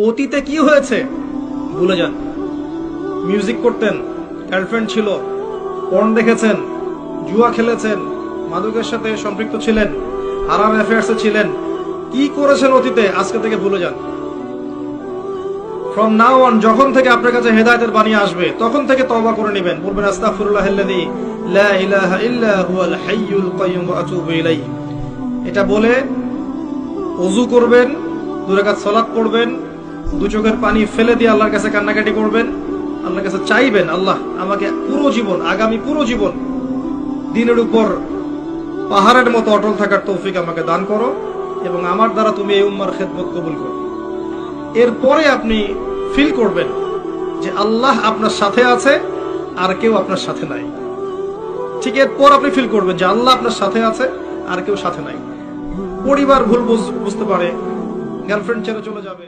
অতীতে কি হয়েছে ভুলে যান। মিউজিক করতেন, গার্লফ্রেন্ড ছিল, পর্ন দেখেছেন, জুয়া খেলেছেন, মাদকের সাথে সম্পৃক্ত ছিলেন, হারাম অ্যাফেয়ার্সে ছিলেন, কি করেছেন অতীতে, আজকে থেকে ভুলে যান। ফ্রম নাও অন যখন থেকে আপনার কাছে হেদায়েতের বাণী আসবে তখন থেকে তওবা করে নেবেন, বলবেন আস্তাগফিরুল্লাহাল্লাযী লা ইলাহা ইল্লা হুয়াল হাইয়ুল কাইয়্যুম ওয়া আতুবু ইলাইহি। এটা বলে ওযু করবেন, 2 রাকাত সালাত পড়বেন, 2 চোখের পানি ফেলে দিয়ে আল্লাহর কাছে কান্নাকাটি করবেন, আল্লাহর কাছে চাইবেন, আল্লাহ আমাকে পুরো জীবন, আগামী পুরো জীবন দ্বীনের উপর পাহাড়ের মতো অটল থাকার তৌফিক আমাকে দান করো এবং আমার দ্বারা তুমি এই উম্মার খেদমত কবুল করো। এরপরে আপনি ফিল করবেন যে আল্লাহ আপনার সাথে আছে আর কেউ আপনার সাথে নাই। ঠিক এরপর আপনি ফিল করবেন যে আল্লাহ আপনার সাথে আছে আর কেউ সাথে নাই। পরিবার ভুল বুঝতে পারে, গার্লফ্রেন্ড ছেড়ে চলে যাবে।